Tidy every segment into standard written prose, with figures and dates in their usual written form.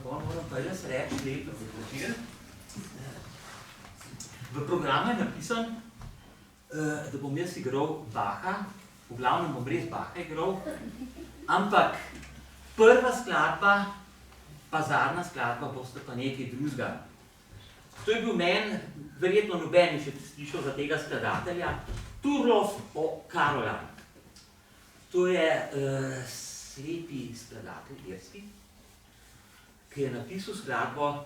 moram pa jaz reči lepo večer. V programu je napisan, da bom jaz igral Bacha, v glavnem bom res Bacha igral, ampak prva skladba pa zadnja skladba boste pa nekaj drugega. To je bil meni, verjetno noben še slišal za tega skladatelja, Turlof o Karola. To je slepi skladatelj irski, ki je napisal skladbo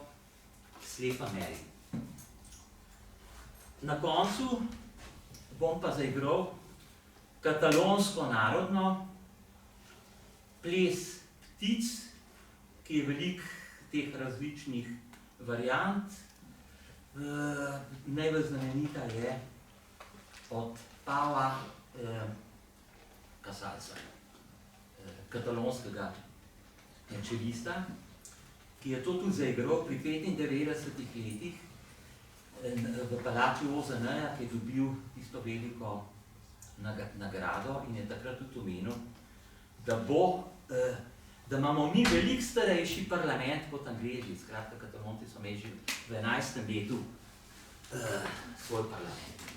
Slepa Mary. Na koncu bom pa zaigral katalonsko narodno ples ptic, ki je veliko teh različnih variant. Najbolj znamenita je od Pava Casalsa, katalonskega čelista, ki je to tudi zaigral pri 95 letih v palaču OZN-ja, ki je dobil tisto veliko nagrado in je takrat tudi omenil, da imamo mi veliko starejši parlament kot Angleži. Skratka, Katalonci so imeli že v 11. letu svoj parlament.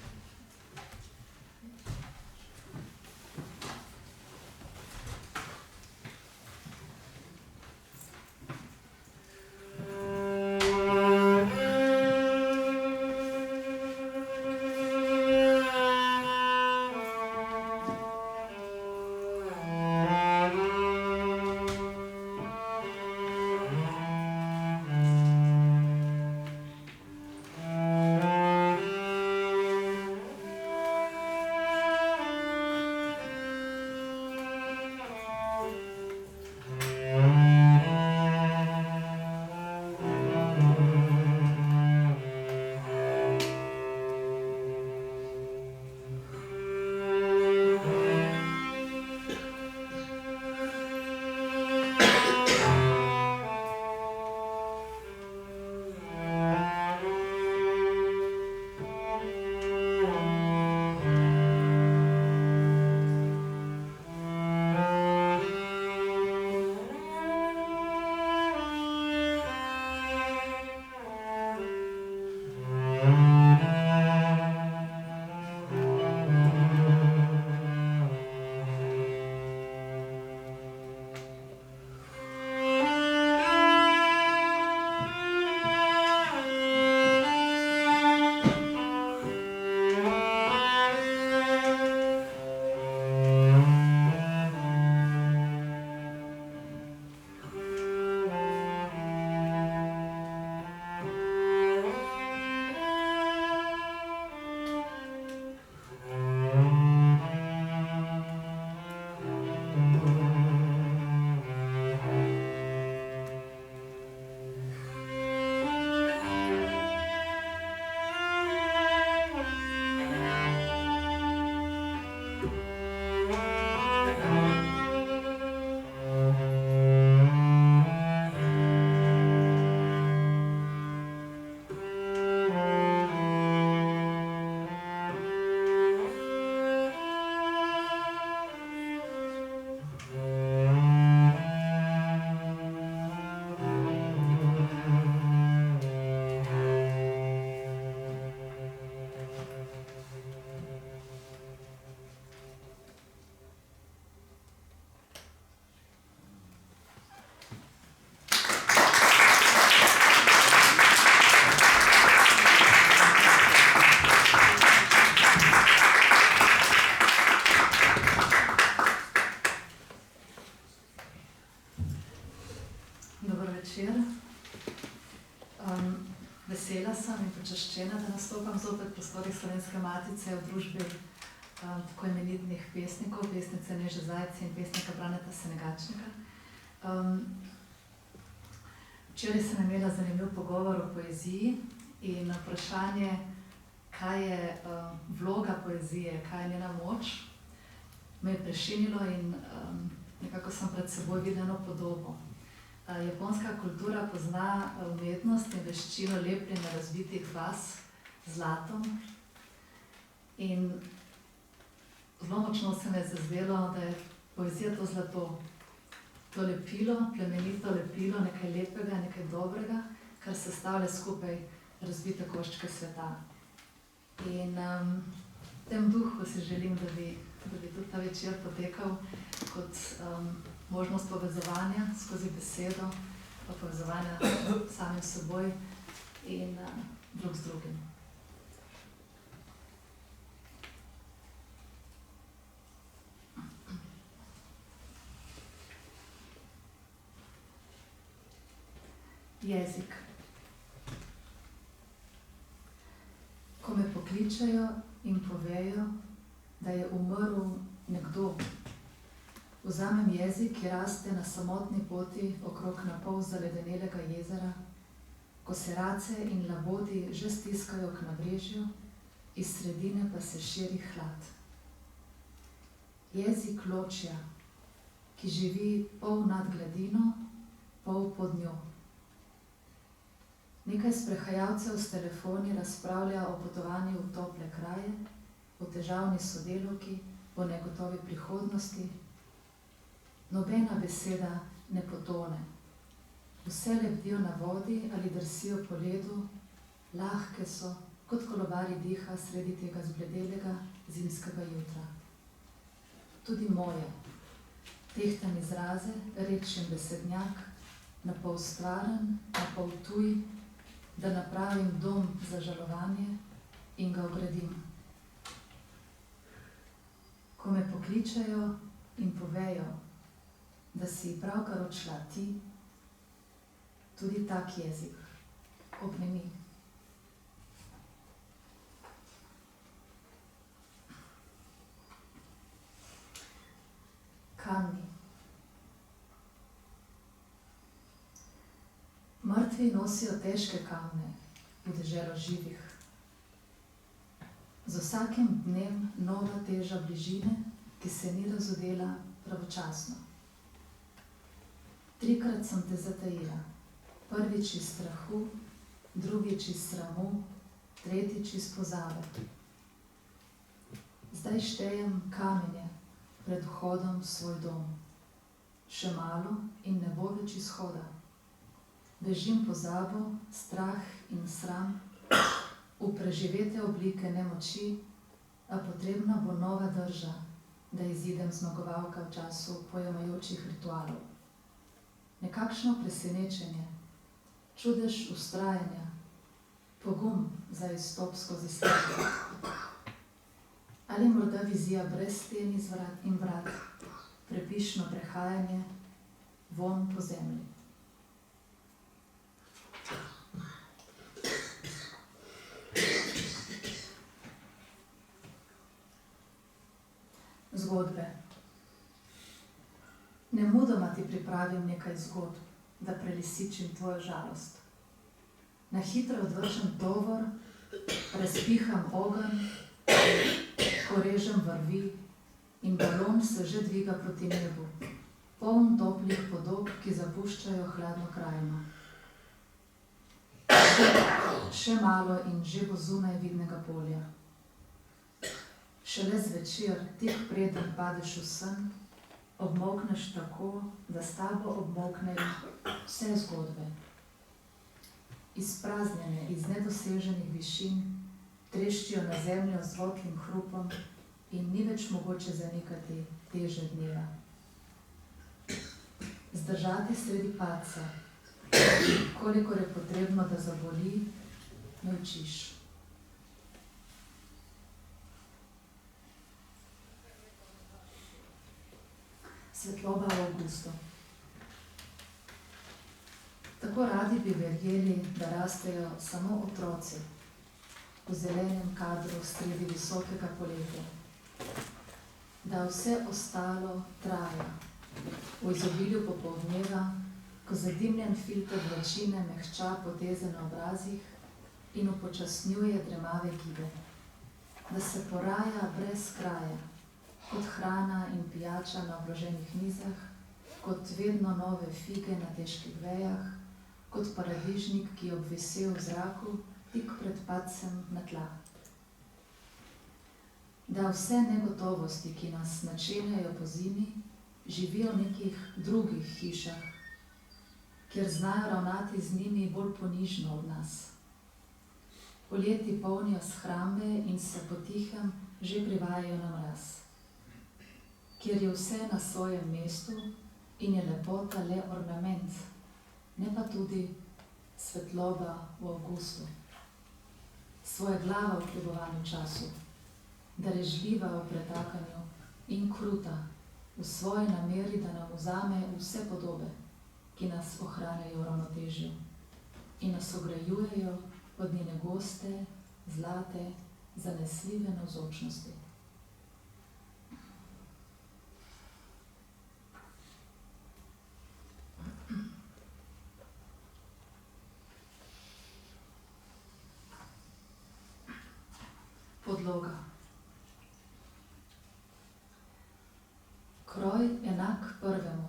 Vesela sem in počaščena, da nastopam zopet v prostorih Slovenske matice v družbi tako imenitnih pesnikov, pesnice Neže Zajc in pesnika Braneta Senegačnika. Včeraj sem imela zanimiv pogovor o poeziji in vprašanje, kaj je vloga poezije, kaj je njena moč, me je prešinilo in nekako sem pred seboj videla eno podobo. Japonska kultura pozna umetnost in veščino lepljenja razbitih vas z zlatom in zelo močno se mi je zazdelo, da je poezija to zlato. to lepilo, plemenito lepilo, nekaj lepega, nekaj dobrega, kar sestavlja skupaj razbite koščke sveta. In v tem duhu si želim, da bi tudi ta večer potekal kot možnost povezovanja skozi besedo, pa povezovanja samim seboj in drug z drugim. Jezik. Ko me pokličejo in povejo, da je umrl nekdo, vzamem jezik, ki raste na samotni poti okrog napol zaledenelega jezera, ko se race in labodi že stiskajo k nabrežju, iz sredine pa se širi hlad. Jezik ločja, ki živi pol nad gladino, pol pod njo. Nekaj sprehajalcev s telefoni razpravlja o potovanju v tople kraje, o težavni sodelavki, o negotovi prihodnosti. Nobena beseda ne potone. Vse lebdijo na vodi ali drsijo po ledu, lahke so, kot kolobari diha sredi tega zbledelega zimskega jutra. Tudi moje, tehtan izraze, rečen besednjak, napol stvaren, napol tuj, da napravim dom za žalovanje in ga ogradim. Ko me pokličejo in povejo, da si pravkar odšla ti, tudi tak jezik obnemi. Kamni. Mrtvi nosijo težke kamne v deželo živih. Z vsakim dnem nova teža bližine, ki se ni razodela pravočasno. 3-krat sem te zatajila, prvič iz strahu, drugič iz sramu, tretjič iz pozabe. Zdaj štejem kamenje pred vhodom v svoj dom. Še malo in ne bo več izhoda. Bežim pozabo, strah in sram, v preživete oblike nemoči, a potrebna bo nova drža, da izidem zmagovalka v času pojemajočih ritualov. Nekakšno presenečenje, čudež vztrajanja, pogum za izstop skozi stene. Ali morda vizija brez sten in vrat, prepišno prehajanje, vonj po zemlji. Zgodbe. Nemudoma ti pripravim nekaj zgodb, da prelisičim tvojo žalost. Na hitro odvržem tovor, razpiham ogenj, ko režem vrvi in balon se že dviga proti nebu, poln toplih podob, ki zapuščajo hladno krajino. Še malo in že bo zunaj vidnega polja. Šele zvečer, tik preden padeš v sen, obmolkneš tako, da s tabo obmolknejo vse zgodbe. Izpraznjene iz nedoseženih višin, treščijo na zemljo z votlim hrupom in ni več mogoče zanikati teže dneva. Zdržati sredi padca, kolikor je potrebno, da zaboli, me učiš. Svetloba v avgustu. Tako radi bi verjeli, da rastejo samo otroci v zelenem kadru sredi visokega poletja. Da vse ostalo traja v izobilju popoldneva, ko zadimljen filter vročine mehča poteze na obrazih in upočasnjuje dremave gibe. Da se poraja brez kraja, kot hrana in pijača na obloženih mizah, kot vedno nove fige na težkih vejah, kot paradižnik, ki je obvisel v zraku tik pred padcem na tla. Da vse negotovosti, ki nas načenjajo po zimi, živijo v nekih drugih hišah, kjer znajo ravnati z njimi bolj ponižno od nas. Poleti polnijo shrambe in se potihem že privajajo na mraz, kjer je vse na svojem mestu in je lepota le ornament, ne pa tudi svetloba v avgustu. Svoja glava v kljubovanju času, darežljiva v pretakanju in kruta v svoji nameri, da nam vzame vse podobe, ki nas ohranjajo v ravnotežju in nas ograjujejo od njene goste, zlate, zanesljive navzočnosti. Podloga. Kroj enak prvemu,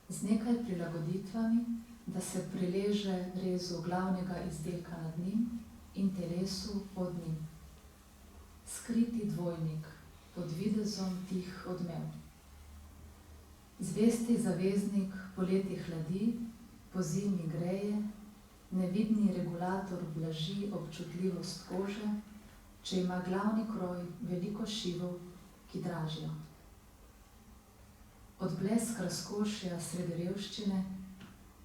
z nekaj prilagoditvami, da se prileže rezu glavnega izdelka nad njim in telesu pod njim. Skriti dvojnik, pod videzom tih odmev. Zvesti zaveznik poleti hladi, po zimi greje, nevidni regulator blaži občutljivost kože, če ima glavni kroj veliko šivov, ki dražijo. Odblesk razkošja sredi revščine,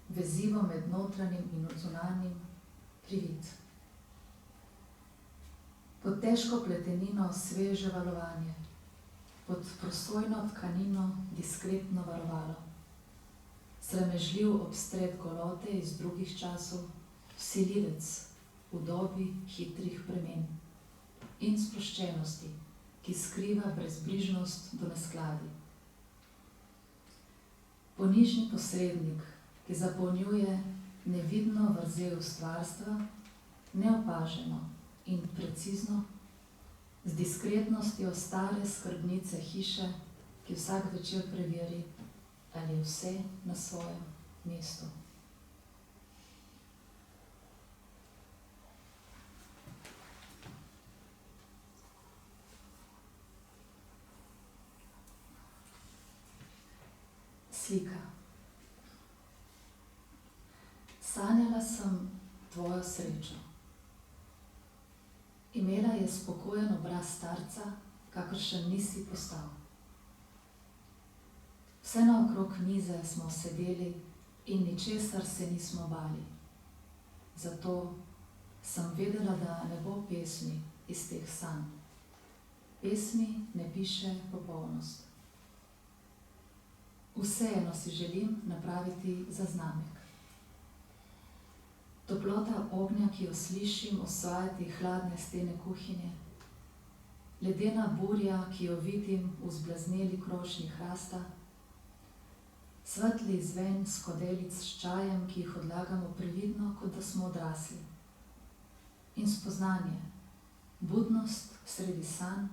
vezivo med notranjim in zunanjim, privid. Pod težko pletenino sveže valovanje, pod prosojno tkanino diskretno varovalo. Sramežljiv obstred golote iz drugih časov, vsiljivec v dobi hitrih bremen in sproščenosti, ki skriva brezbrižnost do neskladij. Ponižni posrednik, ki zapolnjuje nevidno vrzel stvarstva, neopaženo in precizno, z diskretnostjo stare skrbnice hiše, ki vsak večer preveri, ali je vse na svojem mestu. Slika. Sanjala sem tvojo srečo. Imela je spokojen obraz starca, kakršen nisi postal. Vse naokrog mize smo sedeli in ničesar se nismo bali. Zato sem vedela, da ne bo pesmi iz teh sanj. Pesmi ne piše popolnost. Vseeno si želim napraviti zaznamek. Toplota ognja, ki jo slišim osvajati hladne stene kuhinje, ledena burja, ki jo vidim v zblazneli krošnji hrasta, svetli zven skodelic s čajem, ki jih odlagamo previdno, kot da smo odrasli. In spoznanje, budnost sredi sanj,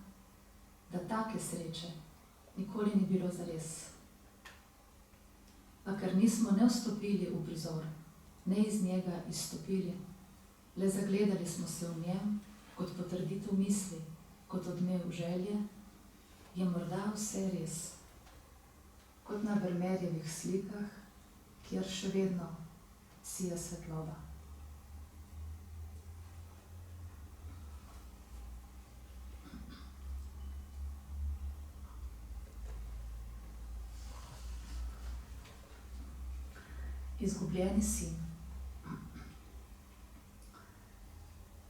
da take sreče nikoli ni bilo zares. A ker nismo ne vstopili v prizor, ne iz njega izstopili, le zagledali smo se v njem kot potrditev misli, kot odmev želje, je morda vse res, kot na Vermeerjevih slikah, kjer še vedno sija svetloba. Izgubljeni sin.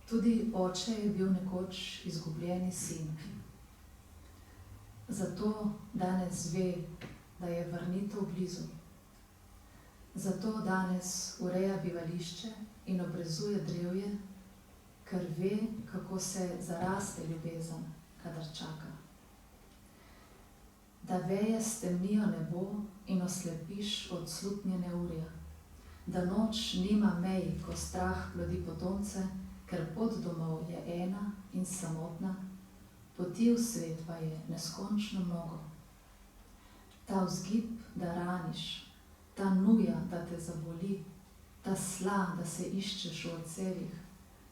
Tudi oče je bil nekoč izgubljeni sin. Zato danes ve, da je vrnitev blizu. Zato danes ureja bivališče in obrezuje drevje, ker ve, kako se zaraste ljubezen, kadar čaka. Da veje stemnijo nebo in oslepiš od slutnjene urja. Da noč nima mej, ko strah plodi potomce, ker pot domov je ena in samotna, poti v svet pa je neskončno mnogo. Ta vzgib, da raniš, ta nuja, da te zaboli, ta sla, da se iščeš v odsevih,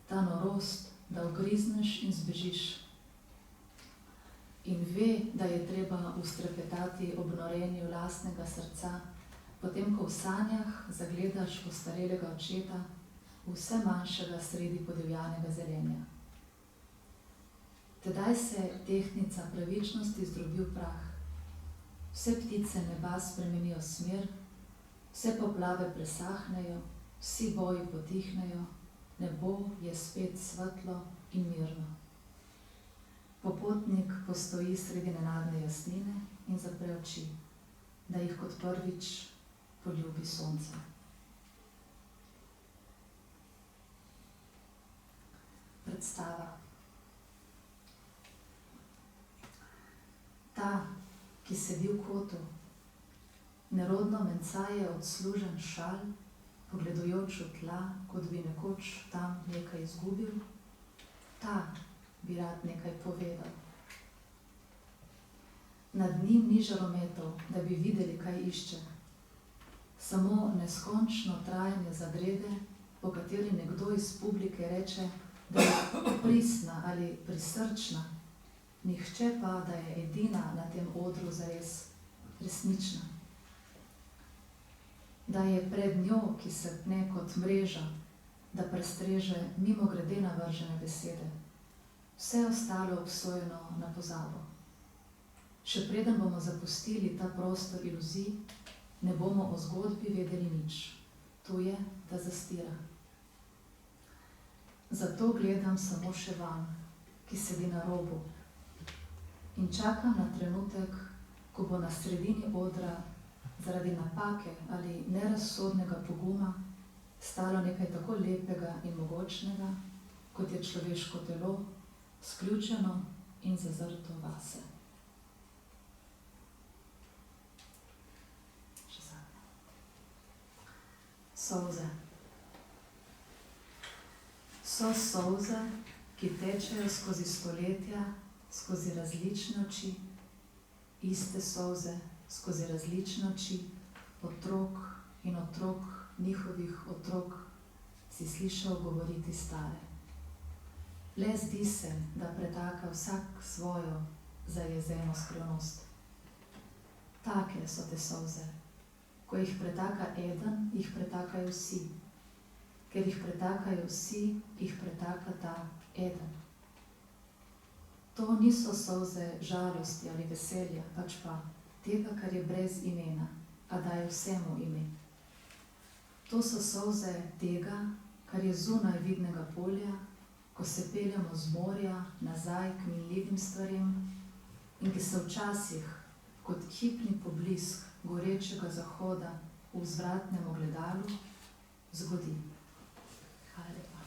ta norost, da ugrizneš in zbežiš. in ve, da je treba ustrepetati ob norenju lastnega srca, potem ko v sanjah zagledaš postarelega očeta, vse manjšega sredi podivjanega zelenja. Tedaj se tehtnica pravičnosti zdrobi v prah. Vse ptice neba spremenijo smer, vse poplave presahnejo, vsi boji potihnejo, nebo je spet svetlo in mirno. Popotnik postoji sredi nenadne jasnine in zapre oči, da jih kot prvič poljubi sonce. Predstava. Ta, ki sedi v kotu, nerodno mencaje odslužen šal, pogledujoč v tla, kot bi nekoč tam nekaj izgubil, ta bi rad nekaj povedal. Nad njim ni žarometov, da bi videli, kaj išče. Samo neskončno trajanje zadrege, po kateri nekdo iz publike reče, da je pristna ali prisrčna, nihče pa, da je edina na tem odru zares resnična. Da je pred njo, ki se pne kot mreža, da prestreže mimogrede navržene besede. Vse ostalo obsojeno na pozabo. Še preden bomo zapustili ta prostor iluzij, ne bomo o zgodbi vedeli nič. To je, da zastira. Zato gledam samo še van, ki sedi na robu, in čakam na trenutek, ko bo na sredini odra zaradi napake ali nerazsodnega poguma stalo nekaj tako lepega in mogočnega, kot je človeško telo, sključeno in zazrto vase. Še zadnje. Solze. So solze, ki tečejo skozi stoletja, skozi različne oči, iste solze, skozi različne oči, otrok in otrok njihovih otrok, si slišal govoriti stare. Le zdi se, da pretaka vsak svojo zajezeno skrivnost. Take so te solze. Ko jih pretaka eden, jih pretakajo vsi. Ker jih pretakajo vsi, jih pretaka ta eden. To niso solze žalosti ali veselja, pač pa tega, kar je brez imena, a daje vsemu ime. To so solze tega, kar je zunaj vidnega polja, ko se peljemo z morja nazaj k minljivim stvarem in ki se včasih, kot hipni poblisk gorečega zahoda v vzvratnem ogledalu, zgodi. Hvala lepa.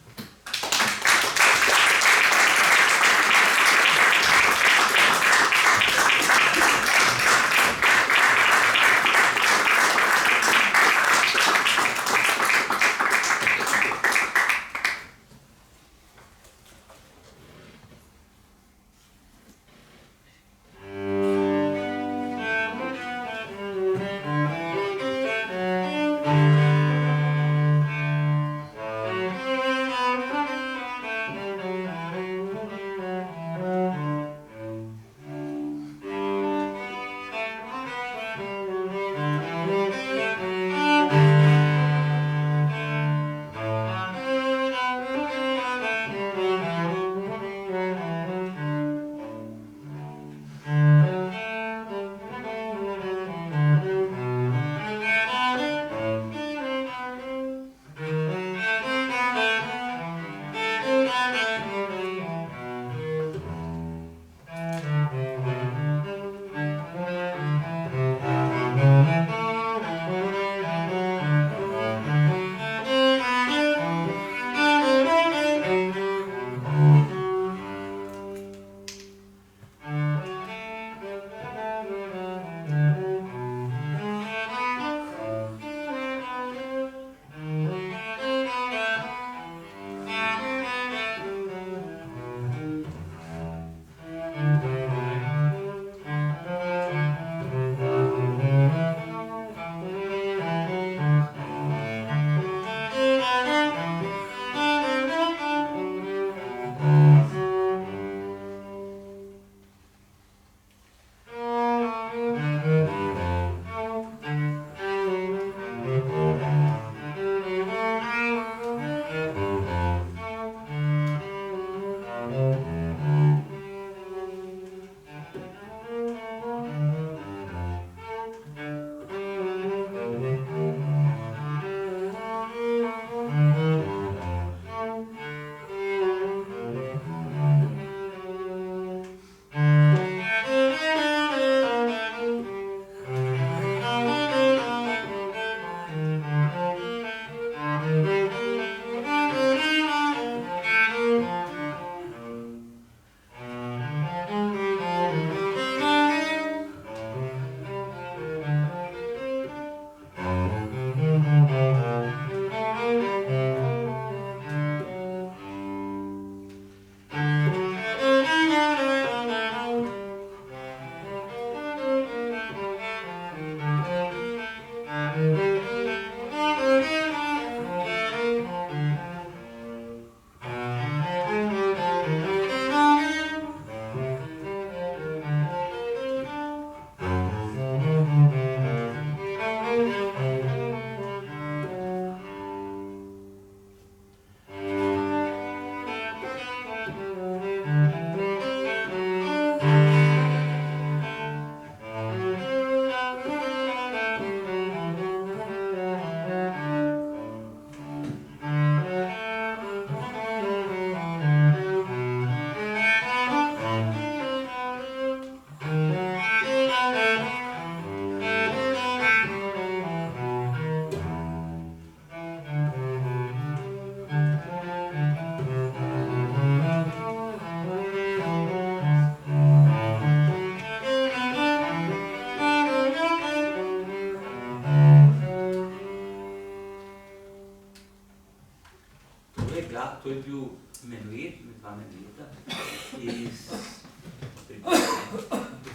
to je bil menuet, med dva menueta,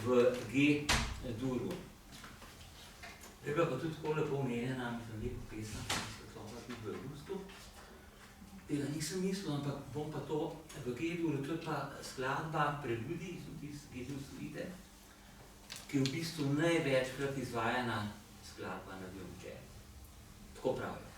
v G-duru. Je bila pa tudi tako lepo omenjena, mislim, lepo pesem, Svetlova tudi v Rustu. Tega nisem mislil, ampak bom pa to v G-duru, to je pa skladba Preludij, G-dur suite, ki je v bistvu največkrat izvajana skladba na violončelu. Tako pravijo.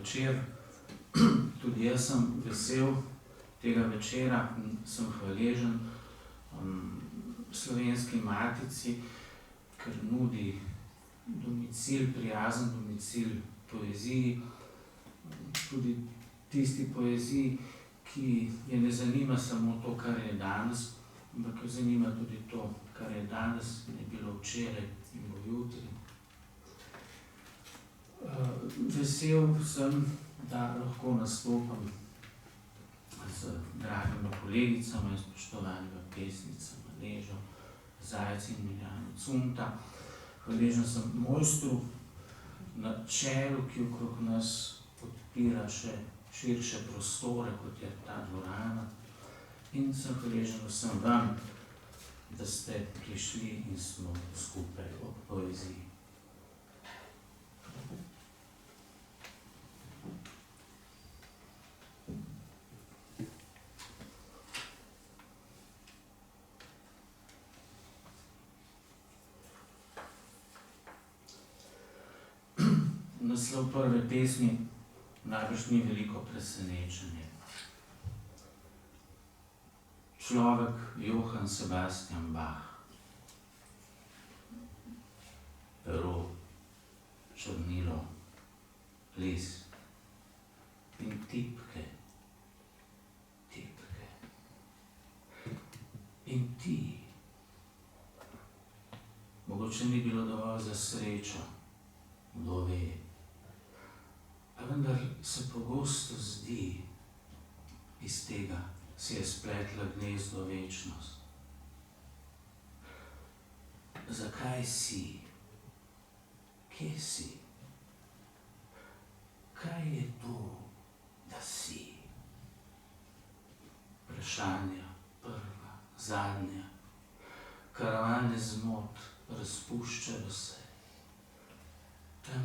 večer. Tudi jaz sem vesel tega večera in sem hvaležen Slovenski matici, ker nudi domicil, prijazen domicil poeziji, tudi tisti poeziji, ki je ne zanima samo to, kar je danes, ampak jo zanima tudi to, kar je danes, ne bilo včeraj in bo jutri. Vesel sem, da lahko nastopam z dragimi kolegicama in spoštovanimi pesnicama Nežo Zajec in Miljano Cunta. Hvaležen sem mojstru na čelu, ki okrog nas odpira še širše prostore, kot je ta dvorana. In sem hvaležen vsem vam, da ste prišli in smo skupaj ob poeziji. Naslov prve pesmi najbrž ni veliko presenečenje. Človek Johann Sebastian Bach. Pero, črnilo, list in tipke. Tipke. In ti. Mogoče ni bilo dovolj za srečo, kdo ve. A vendar se pogosto zdi, iz tega si je spletla gnezdo večnost. Zakaj si? Kje si? Kaj je to, da si? Vprašanja, prva, zadnja, karavane zmot razpuščajo se. Tam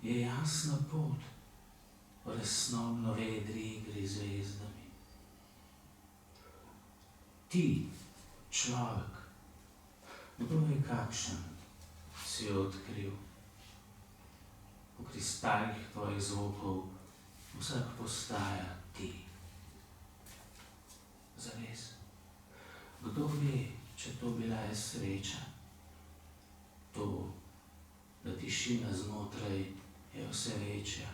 je jasna pot, v resnobno vedri igri zvezdami. Ti, človek, kdo je kakšen, si jo odkril. V kristalih tvojih zvokov vsak postaja ti. Zares, kdo ve, če to bila je sreča? To, da tišina znotraj je vse večja.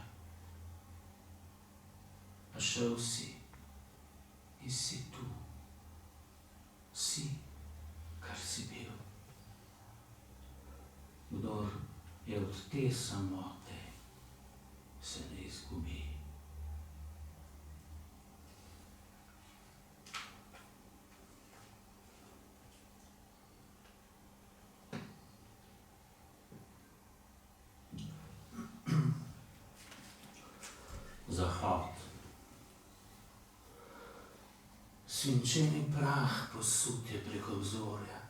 A šel si in si tu. Si, kar si bil. Kdor je od te samote, se ne izgubi. Zahod. Svinčeni prah posut je preko vzorja.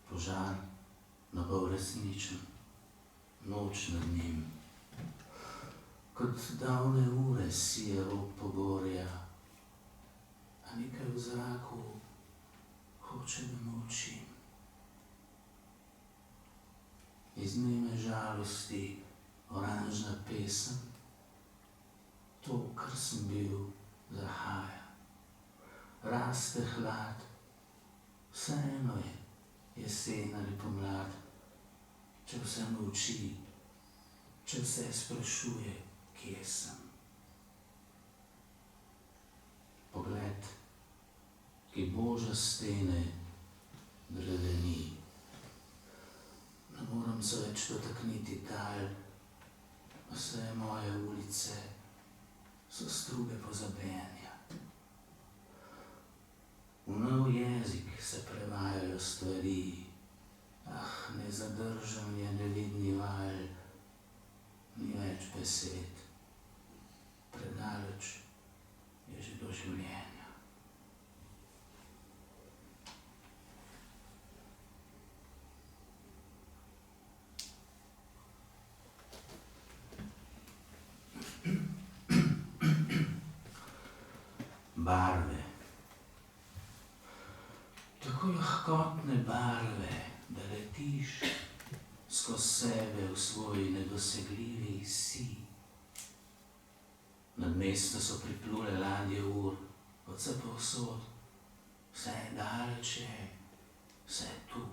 Požar na pol resničen, noč nad njim. Kot davne ure sije rob pogorja, a nekaj v zraku hoče, da molčim. Iz neme žalosti oranžna pesem, to, kar sem bil, zahaja. Raste hlad, vseeno je jesen ali pomlad, če vse molči, če vse sprašuje, kje sem. Pogled, ki boža stene dreveni. Ne moram se več dotakniti tal, vse moje ulice so struge pozabenja. V nov jezik se prevajajo stvari, nezadržen je nevidni val, ni več besed, predaleč je že do življenja. Barve. Tako lahkotne barve, da letiš skozi sebe v svoj nedosegljivi si. Nad mesto so priplule ladje ur, od vse povsod. Vse je daleč je, vse je tu.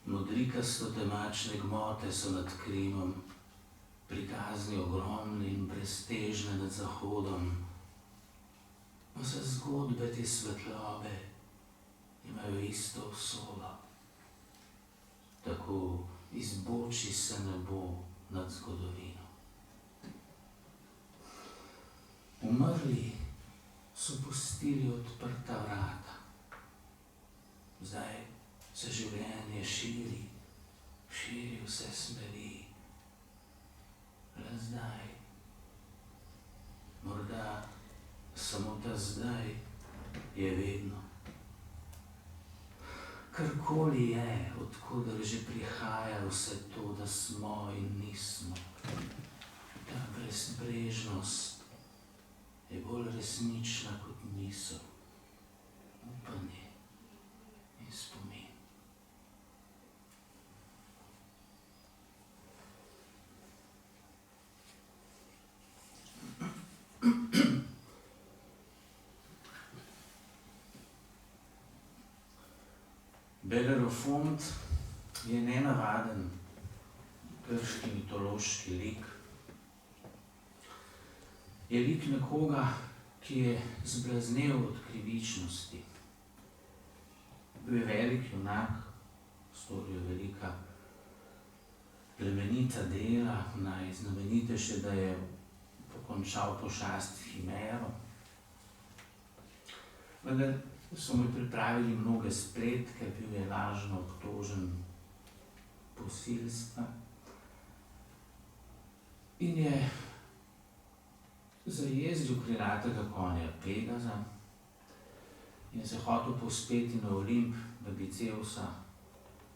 Modrikasto temačne gmote so nad Krimom, prikazni ogromne in breztežne nad Zahodom. Vse zgodbe te svetlobe imajo isto usodo. Tako izboči se nebo nad zgodovino. Umrli so pustili odprta vrata. Zdaj se življenje širi, širi vse smeri. Le zdaj, morda samo ta zdaj je vedno. Karkoli je, odkuder že prihaja vse to, da smo in nismo. Ta brezbrežnost je bolj resnična kot misel, upanje in spomin. Belerofont je nenavaden grški mitološki lik. Je lik nekoga, ki je zblaznel od krivičnosti. Bil je velik junak, storil velika plemenita dela, najznamenitejše, da je pokončal pošast Himero. Vendar so mi pripravili mnoge spletke, bil je lažno obtožen posilstva in je zajezdil krilatega konja Pegaza in se hotel povzpeti na Olimp, da bi Zeusa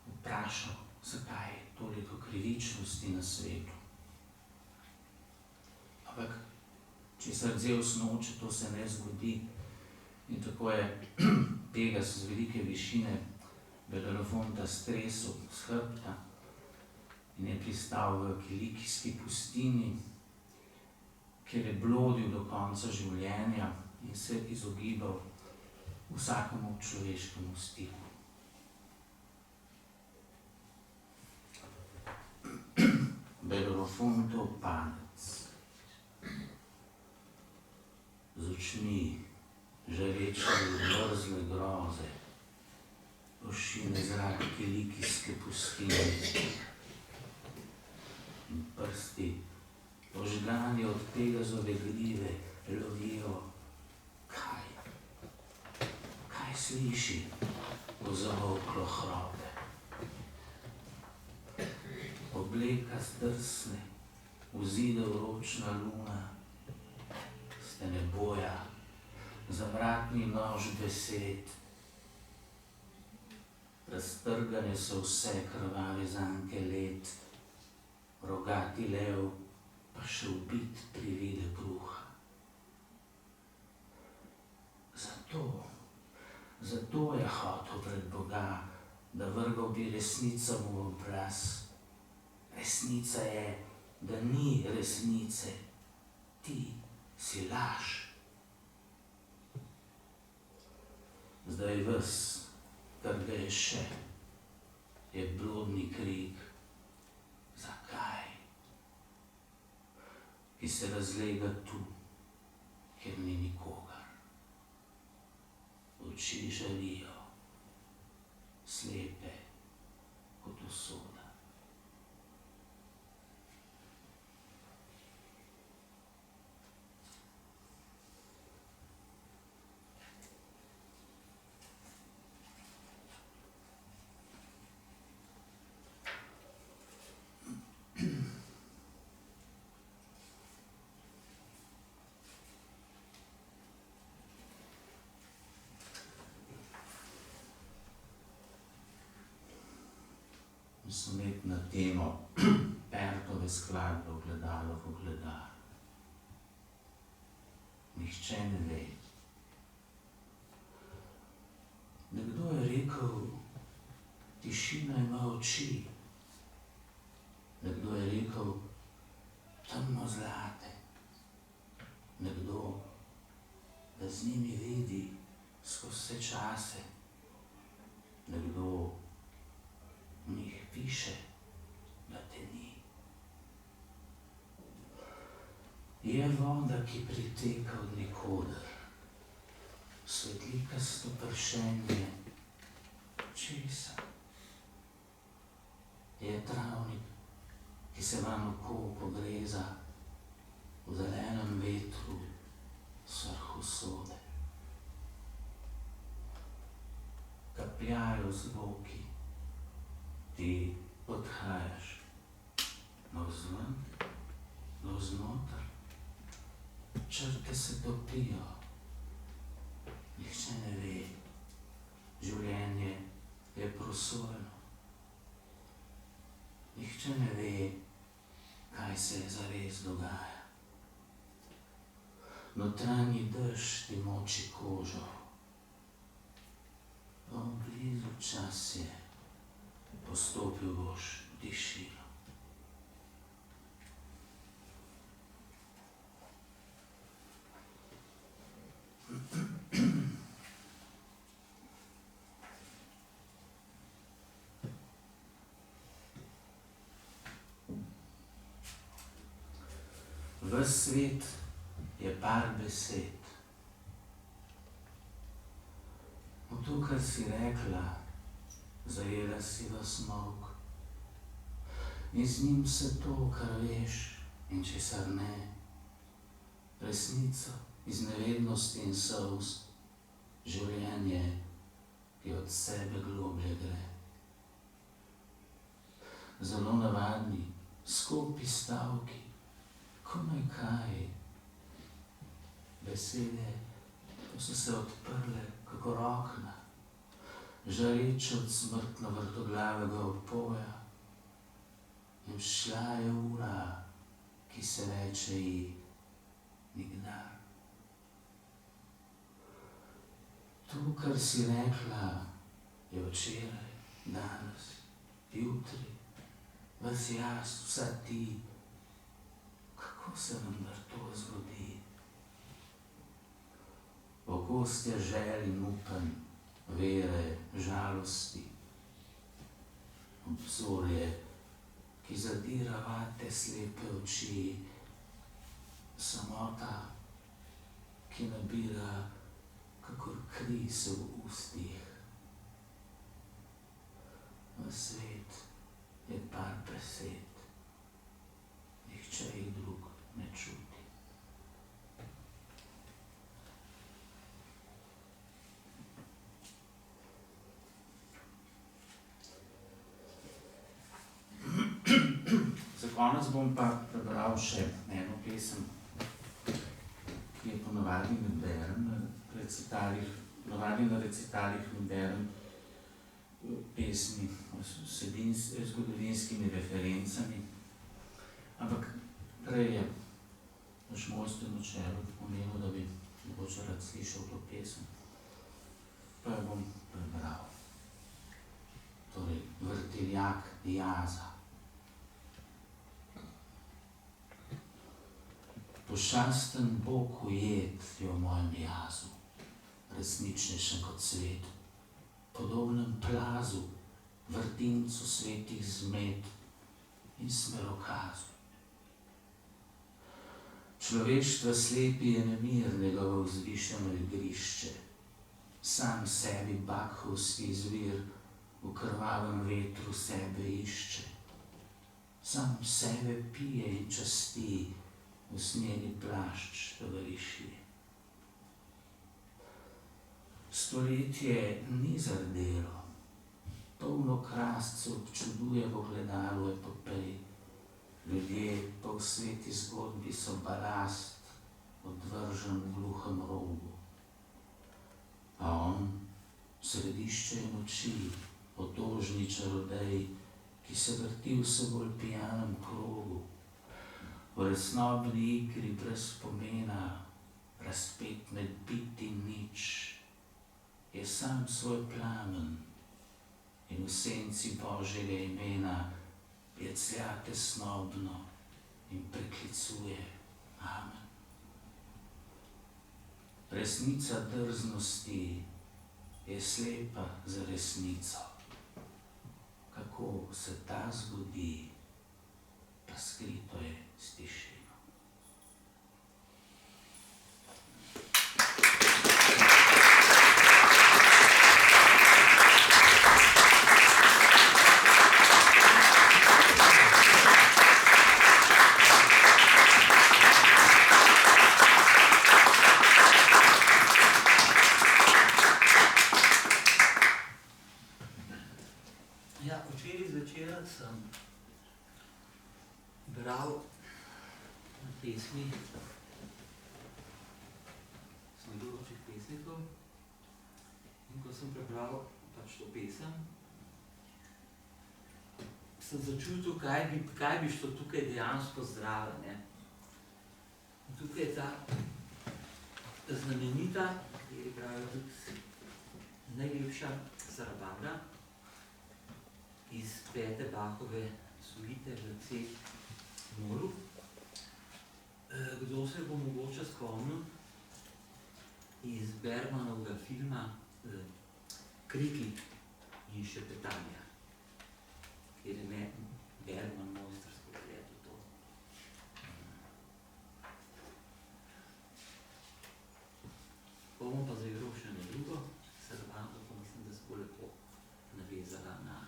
vprašal, zakaj je toliko krivičnosti na svetu. Ampak, česar Zeus noče, to se ne zgodi. In tako je Pegaz z velike višine Belerofonta stresel s hrbta in je pristal v Kilikijski pustini, kjer je blodil do konca življenja in se izogibal vsakemu človeškemu stiku. Belerofontov padec z očmi žareče mrzle groze, ošine zrak Kilikijske pustine in prsti, požgani od Pegazove grive, lovijo kaj sliši, ko zamolklo hrope. Obleka zdrsne, vzide vročna luna, stene boja, zavratni nož besed. Raztrgane so vse krvave zanke let, rogati lev pa še ubit privide kruha. Zato je hotel pred Boga, da vrgal bi resnico mu v obraz. Resnica je, da ni resnice, ti si laž. Zdaj ves, kar ga je še, je blodni krik. Zakaj? Ki se razlega tu, kjer ni nikogar. Oči žalijo, slepe kot usoda. Sonet na temo Pertove skladbe Ogledalo v ogledalu. Nihče ne ve. Nekdo je rekel, tišina ima oči. Nekdo je rekel, temno zlate. Nekdo, da z njimi vidi skozi vse čase. Nekdo v njih piše, da te ni. Je voda, ki priteka od nikoder, svetlikasto pršenje česa. Je travnik, ki se vam oko pogreza v zelenem vetru srh usode. Kapljajo zvoki, ti odhajaš navzven, navznoter. Črke se topijo, nihče ne ve, življenje je prosojno. Nihče ne ve, kaj se zares dogaja. Notranji dež ti moči kožo. Blizu čas je, postopil boš v tišino. Ves svet je par besed. V to, kar si rekla, zajela si vas molk. In z njim se to, kar veš in česar ne, resnico iz nevednosti in solz, življenje, ki od sebe globlje gre. Zelo navadni, skopi stavki, komaj kaj. Besede pa so se odprle kakor okna, žareč od smrtno vrtoglavega opoja. In šla je ura, ki se reče ji nikdar. To, kar si rekla, je včeraj, danes, jutri, ves jaz, vsa ti. Kako se nam to zgodi? Okostje želj in upanj, vere, žalosti, obzorje, ki zadira vate slepe oči, samota, ki nabira, kakor kri se v ustih. V svet je par besed, nihče jih drug ne čuti. Za konec bom pa prebral še eno pesem, ki je ponavadi ne berem na recitalih, ne berem pesmi s zgodovinskimi referencami, ampak prej je naš mojster na čelu omenil, da bi mogoče rad slišal to pesem, pa jo bom prebral. Torej, Vrtiljak jaza. Pošasten Bog ujet je v mojem jazu, resničnejšem kot svet, podobnem plazu, vrtincu svetih zmed in smerokazu. Človeštva slepi je nemir njegovo vzvišeno igrišče, sam sebi bakhovski izvir v krvavem vetru sebe išče, sam sebe pije in časti, usnjeni plašč tovariši. Stoletje ni zardelo, polno krascev občuduje v ogledalu epopej. Ljudje po sveti zgodbi so balast, odvržen v gluhem rogu. A on, središče noči, otožni čarodej, ki se vrti v vse bolj pijanem krogu, v resnobni igri brez pomena, razpet med bit in nič, je sam svoj plamen in v senci Božjega imena jeclja tesnobno in preklicuje. Amen. Resnica drznosti je slepa za resnico. Kako se ta zgodi, pa skrito je s tišino. Ja, včeraj zvečer sem bral pesmi sodelujočih pesnikov in ko sem prebral pač to pesem, sem začutil, kaj bi šlo tukaj dejansko zdravo, ne. In tukaj je ta znamenita, kateri pravijo tudi najlepša zarabanda iz 5. Bachove suite v C-molu. Kdo se bo mogoče spomnil iz Bergmanovega filma Kriki in šepetanja, kjer je Bergman mojstrsko gledal to. Bomo pa zaigral še na drugo sarabando, pa mislim, da se bo lepo navezala na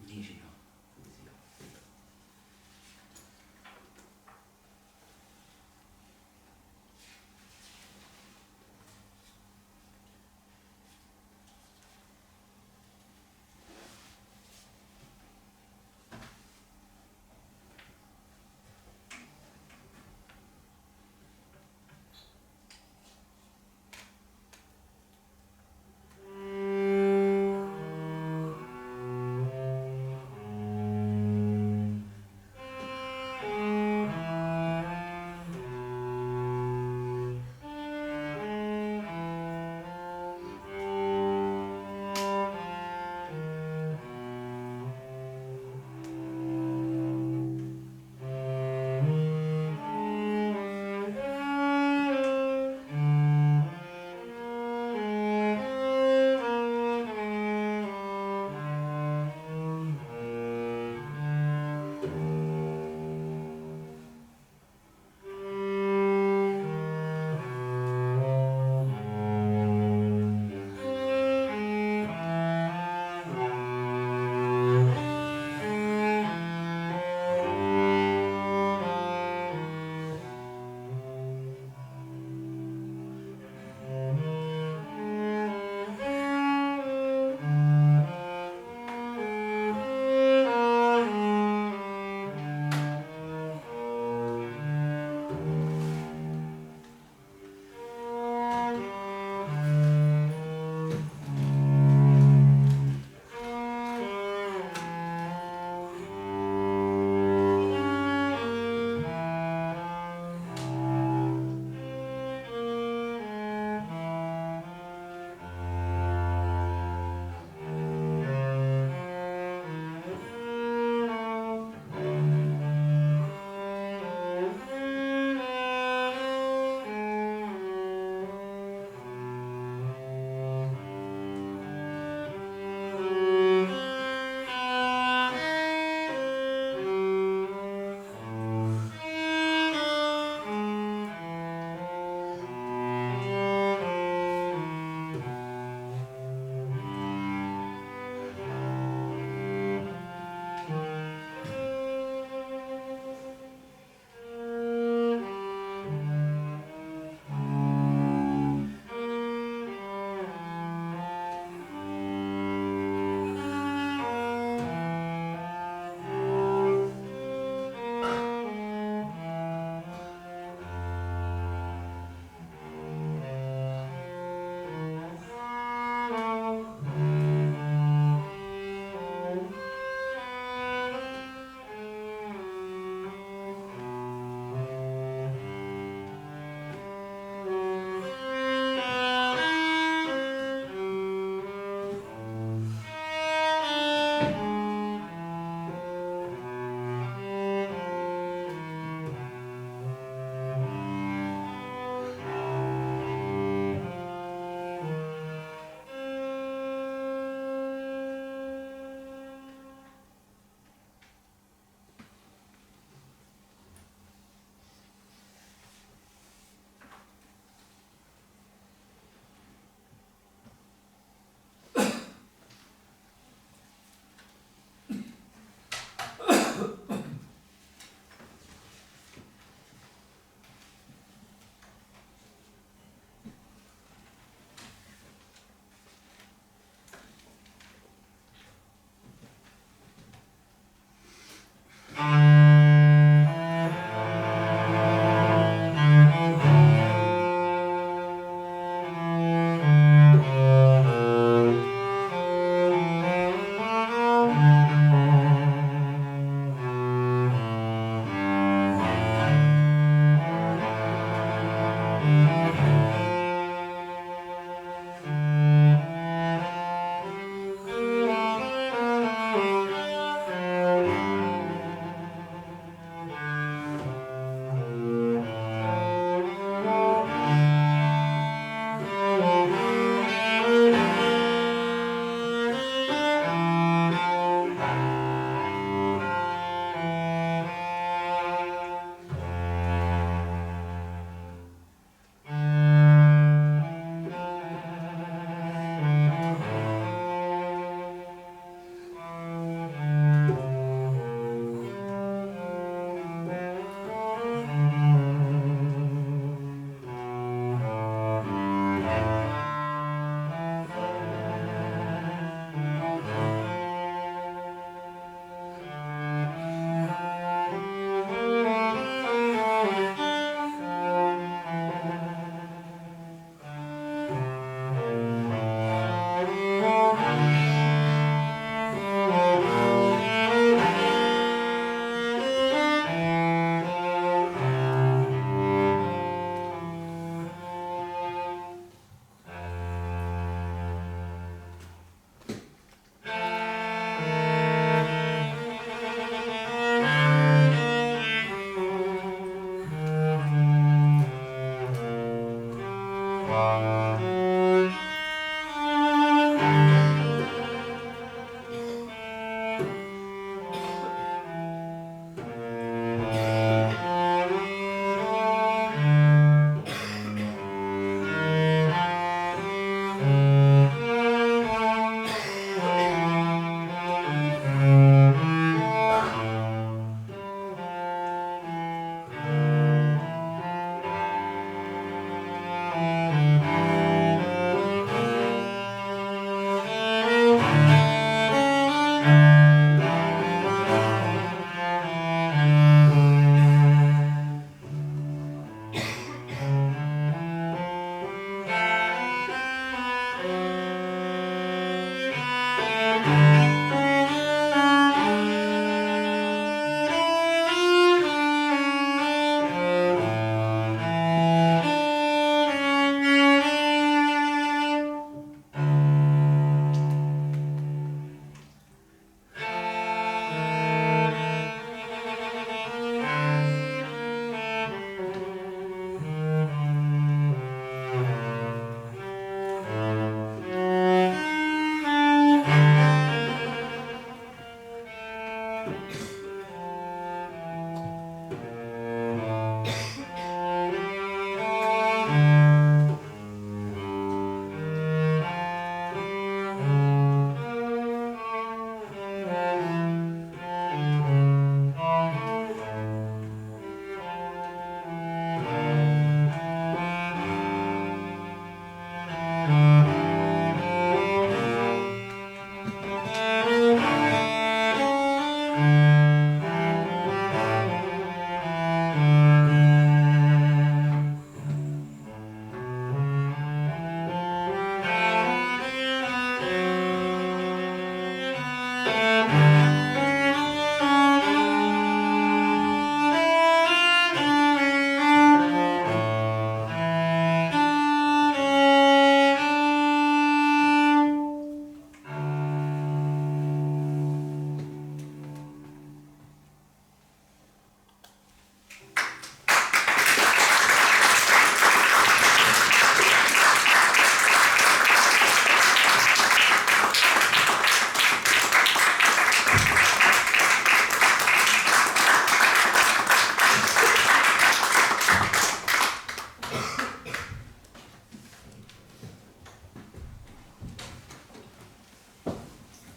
nižjo poezijo.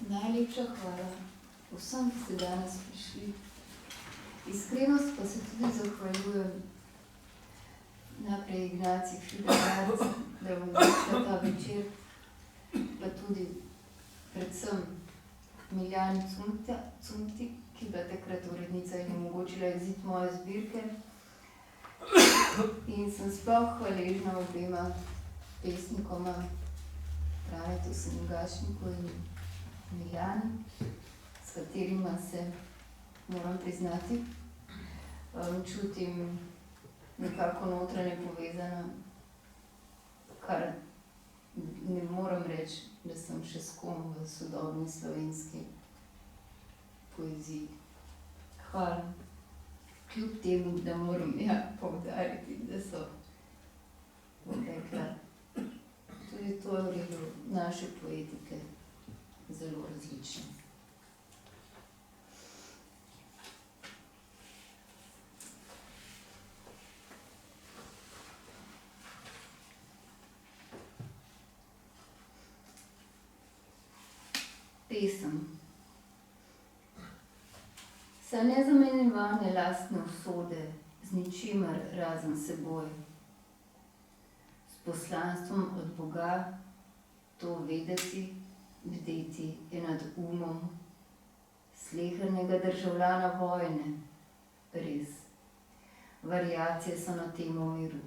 Najlepša hvala vsem, ki ste danes prišli. Iskrenost pa se tudi zahvaljujem najprej Ignaciji Fidelec, da je omogočila ta večer, pa tudi predvsem Miljani Cunti, ki je bila takrat urednica in omogočila izid moje zbirke. In sem sploh hvaležna obema pesnikoma, Franetu Senigašniku in Miljani, s katerima se, moram priznati, čutim nekako notranje povezana, kar ne moram reči, da sem še s kom v sodobni slovenski poeziji. Hvala. Kljub temu, da moram poudariti, da so, bom rekla, tudi to je v redu naše poetike zelo različne. Pesem. Saj nezamenjevane lastne usode z ničimer razen seboj. S poslanstvom od Boga to vedeti, bdeti je nad umom slehernega državljana vojne. Res. Variacije so na temo miru.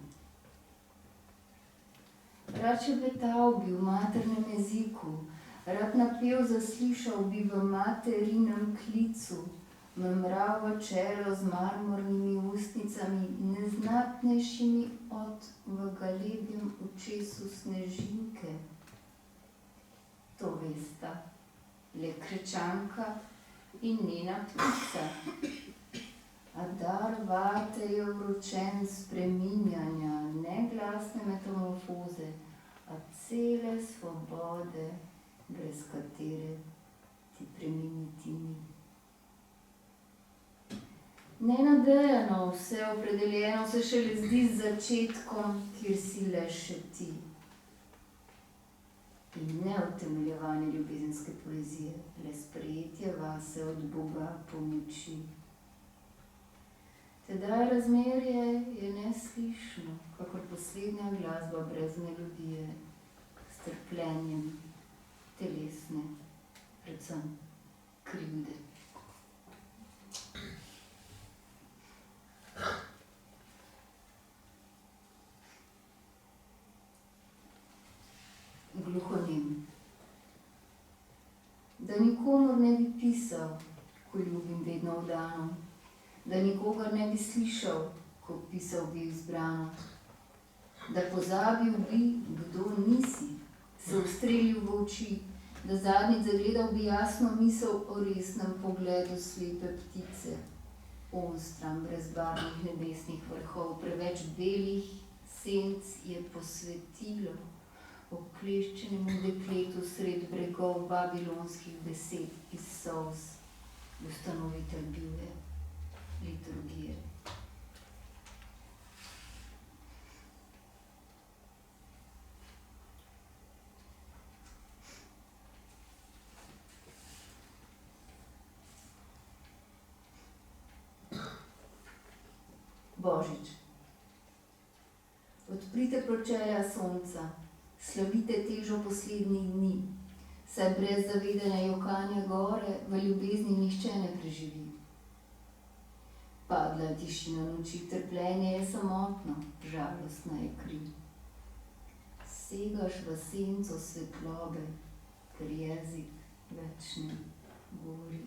Rad šebetal bi v maternem jeziku, rad napev zaslišal bi v materinem klicu, memral v čelo z marmornimi ustnicami, neznatnejšimi od v galebjem očesu snežinke. To vesta, le Krečanka in njena ptica. A dar vate je vročen spreminjanja, ne glasne metamorfoze, a cele svobode, brez katere ti preminiti ni. Nenadejano, vse opredeljeno se šele zdi z začetkom, kjer si le še ti. In ne utemeljevanje ljubezenske poezije, le sprejetje vase od Boga pomoči. Tedaj razmerje je neslišno, kakor poslednja glasba brez melodije, s trpljenjem telesne, predvsem krivde. Gluhonem. Da nikomor ne bi pisal, ko ljubim vedno vdano, da nikogar ne bi slišal, ko pisal bi izbrano, da pozabil bi, kdo nisi, se ustrelil v oči, da zadnjič zagledal bi jasno misel o resnem pogledu slepe ptice, onstran brezbarvnih nebesnih vrhov, preveč belih senc je posvetilo okleščenemu dekletu sred bregov babilonskih besed iz solz, ustanovitelj bile liturgije. Božič. Odprite pročelja sonca, slavite težo poslednjih dni, saj brez zavedanja jokanja gore v ljubezni nihče ne preživi. Padla je tišina noči, trpljenje je samotno, žalostna je kri. Segaš v senco svetlobe, ker jezik več ne govori.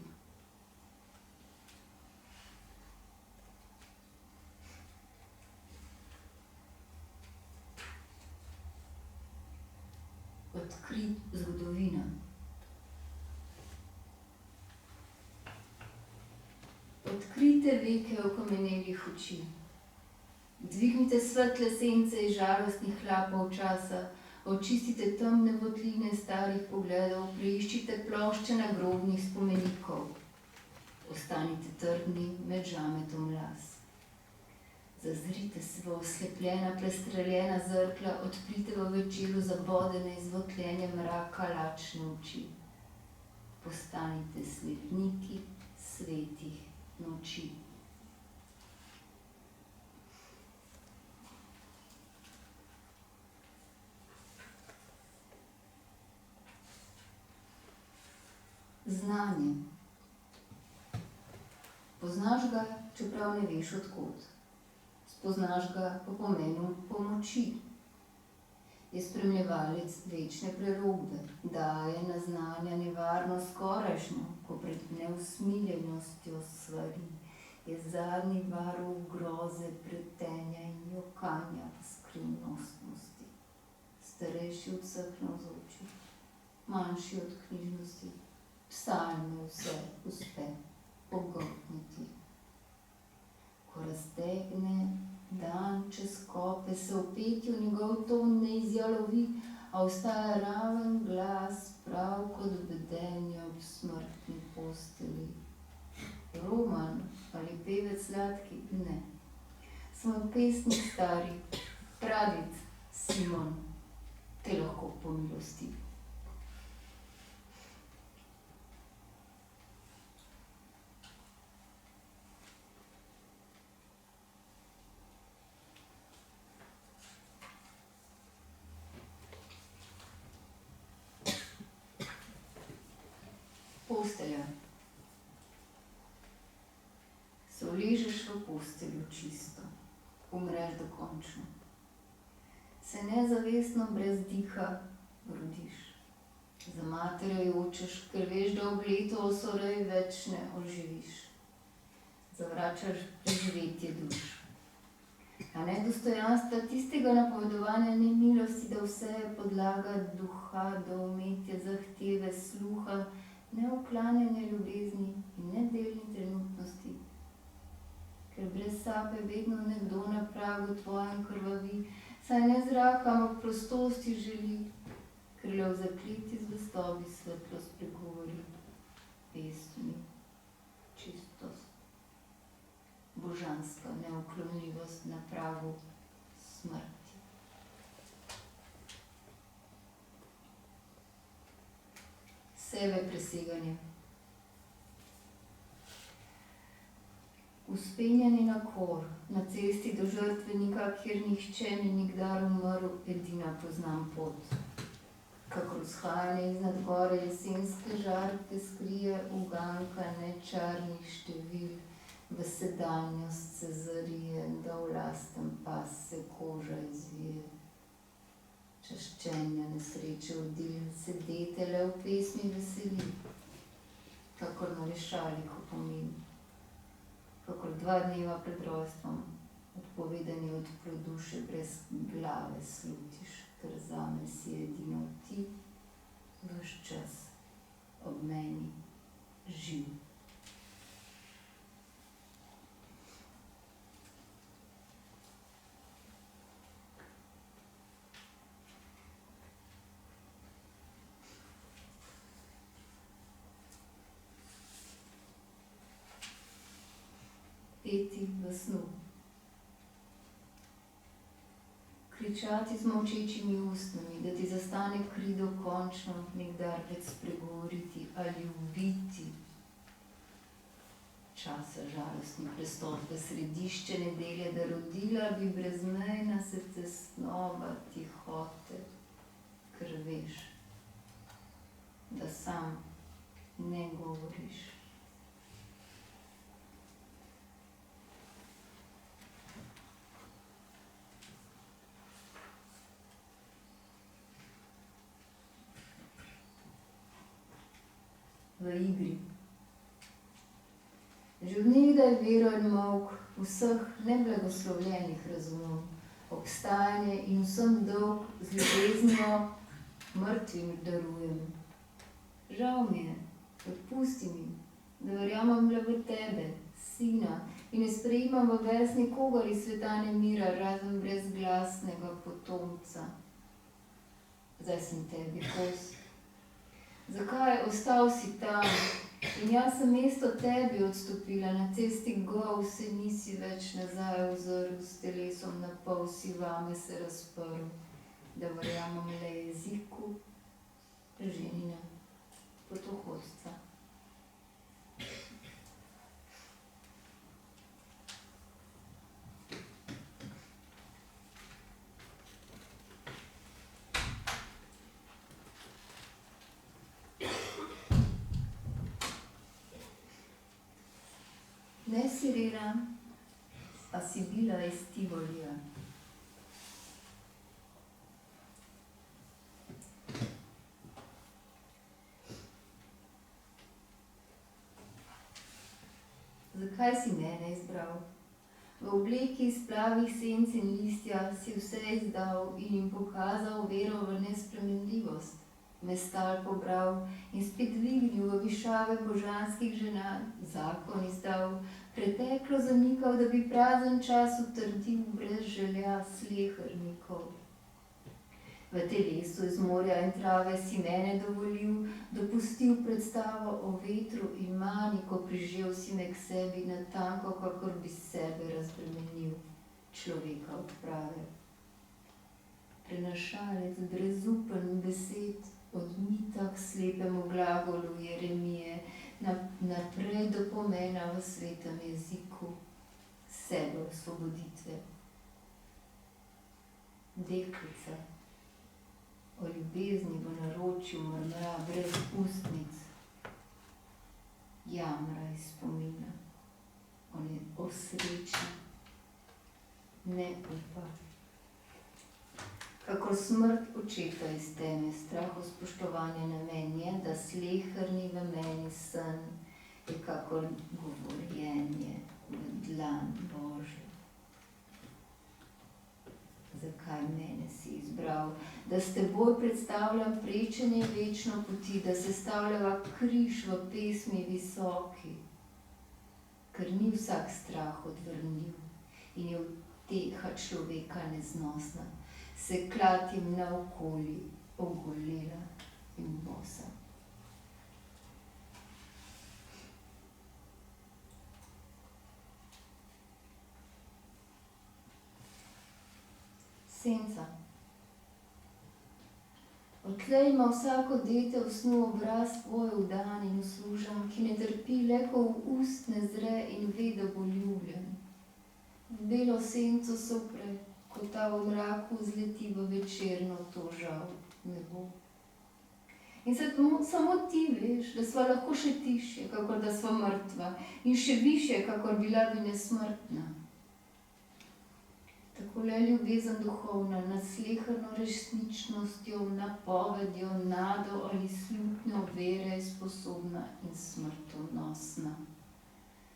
Odkrit zgodovina. Odkrite veke okamenelih oči. Dvignite svetle sence iz žalostnih hlapov časa, očistite temne votline starih pogledov, preiščite plošče nagrobnih spomenikov. Ostanite trdni med žametom las. Zazrite se v oslepljena, prestreljena zrkla, odprite v večeru zabodene izvotljenja mraka lačne oči. Postanite slepniki svetih noči. Znanje. Poznaš ga, čeprav ne veš od kod. Spoznaš ga po pomenu pomoči. Je spremljevalec večne prerokbe, daje naznanja nevarno skorajšnjo, ko pred neusmiljenostjo svari, je zadnji varuh groze, pretenja in jokanja v skrivnostnosti. Starejši od vseh navzočih, manjši od knjižnosti, psalme vse uspe pogoltniti. Ko raztegne dan čez kope, se v petju njegov ton ne izjalovi, a ostaja raven glas, prav kot bedenje ob smrtni posteli. Roman ali pevec sladki? Ne. Smo pesnik stari, praded Simon, te lahko pomilosti. Postelja. Se uležeš v posteljo čisto, umreš dokončno. Se nezavestno brez diha rodiš. Za materjo jočeš, ker veš, da ob letu osorej več ne oživiš. Zavračaš preživetje duš. A ne dostojanstva tistega napovedovanja nemilosti, da vse je podlaga duha, da umetje zahteve sluha, ne uklanjanje ljubezni in ne delni trenutnosti. ker brez sape vedno nekdo na pragu tvojem krvavi, saj ne zraka, ampak prostosti želi, ker le v zakleti zvestobi svetlost pregovori, pesmi, čistost, božanska neuklonljivost na pragu smrti. Sebe preseganje. Uspenjeni na kor, na cesti do žrtvenika, kjer nihče ni nikdar umrl, edina poznam pot. Kakor vzhajanje iznad gore jesenske žarke skrije uganka nečarnih števil, v sedanjost se zarije, da v lasten pas se koža izvije. Čaščenja nesreče odil, sedetele v pesmi veseli, kakor na rešalih opomin. Kakor 2 dneva pred rojstvom, odpovedani od ploduše brez glave slutiš, ker zame si edino ti, ves čas ob meni živ. Peti v snu. Kričati z molčečimi ustnami, da ti zastane kri dokončno, nikdar več spregovoriti ali ubiti. Časa žalostni prestop v središče nedelje, da rodila bi brezmejna se tesnova tihote, ker veš, da sam ne govoriš. V igri. Že od nekdaj vero in molk vseh neblagoslovljenih razumov, obstajanje in vsem dolg z ljubeznijo mrtvim darujem. Žal mi je, odpusti mi, da verjamem le v tebe, sina, in ne sprejemam v ves nikogar iz sveta nemira, razen brezglasnega potomca. Zdaj sem tebi kos. Zakaj ostal si tam? In jaz sem mesto tebi odstopila, na cesti gol se nisi več nazaj ozrl, s telesom na pol si vame se razprl, da verjamem le jeziku ženina potohodstva. Ne sirena, a si bila iz Tivolija. Zakaj si mene izbral? V obleki iz plavih senc in listja si vse izdal in jim pokazal vero v nespremenljivost. Me stal pobral in spet dvignil v višave božanskih žena, zakon izdal, preteklo zanikal, da bi prazen čas utrdil brez želja slehernikov. V telesu iz morja in trave si mene dovolil, dopustil predstavo o vetru in mani, ko prižel si me k sebi natanko, kakor bi sebe razbremenil, človeka odprave. Prenašalec brezupen besed, od mita k slepemu glagolu Jeremije, naprej do pomena v svetem jeziku, sebe osvoboditve. Deklica, o ljubezni v naročju mrmra brez ustnic, jamra iz spomina, o sreči ne upa. Kakor smrt očeta iz teme, strah o spoštovanju na meni je, da sleherni v meni sen je kakor govorjenje v dlan Božjo. Zakaj mene si izbral? Da s teboj predstavljam prečenje večno poti, da sestavljava križ v pesmi visoki. ker ni vsak strah odvrnljiv in je uteha človeka neznosna, se klatim naokoli ogolela in bosa. Senca. Odtlej ima vsako dete v snu obraz tvoj vdan in uslužen, ki ne trpi le, ko v ust ne zre in ve, da bo ljubljen. V belo senco sopre, ko ta v mraku zleti v večerno, to žal ne bo. In samo ti veš, da sva lahko še tišje, kakor da sva mrtva, in še višje, kakor bila bi nesmrtna. Tako le ljubezen duhovna, nad sleherno resničnostjo, napovedjo, nado ali slutnjo vere je sposobna in smrtonosna.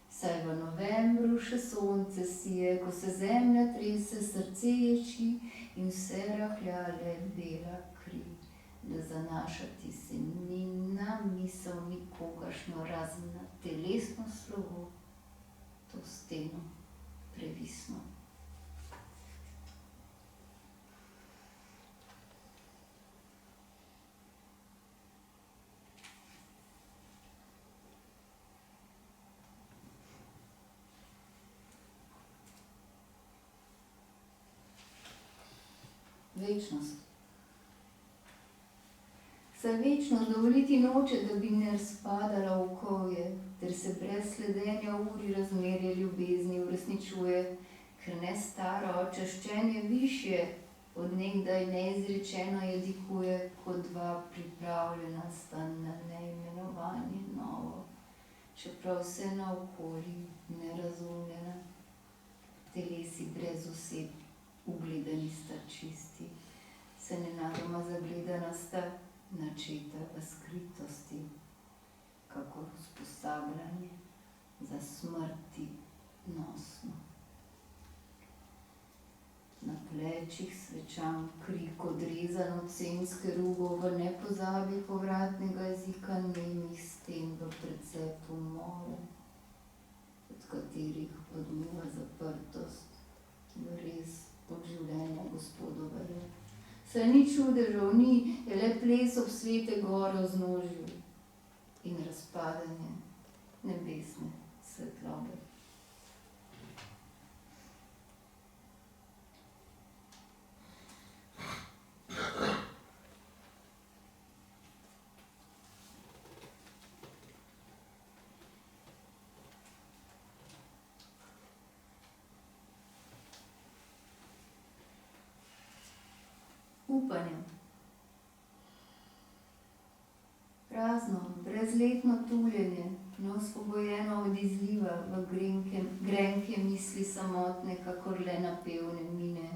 Saj v novembru še sonce sije, ko se zemlja trese, srce ječi in vse rahlja le bela kri, da zanašati se ni na misel nikogašnjo, razen na telesno slovo, to steno previsno. Večnost. Saj večnost dovoliti noče, da bi ne razpadala v kovje, ter se brez sledenja uri razmerje ljubezni uresničuje, ker ne staro očaščenje višje od nekdaj neizrečeno jedikuje, kot dva pripravljena sta na neimenovanje novo, čeprav vse naokoli nerazumljena, telesi brez oseb. Ugledani sta čisti, se nenadoma zagledana sta, načeta v skritosti, kakor usposabljanje za smrti nosno. Na plečih svečam krik odrezan od censke rugo v nepozabi povratnega jezika nemih sten v precepu more, od katerih odmiva zaprtost v res od življenja Gospodovega. Saj ni čudežev, ni, je le ples ob svete gore vznožju in razpadanje nebesne svetlobe. Upanje. Prazno, brezletno tuljenje, neosvobojeno od izliva v grenke misli samotne, kakor le napevne mine,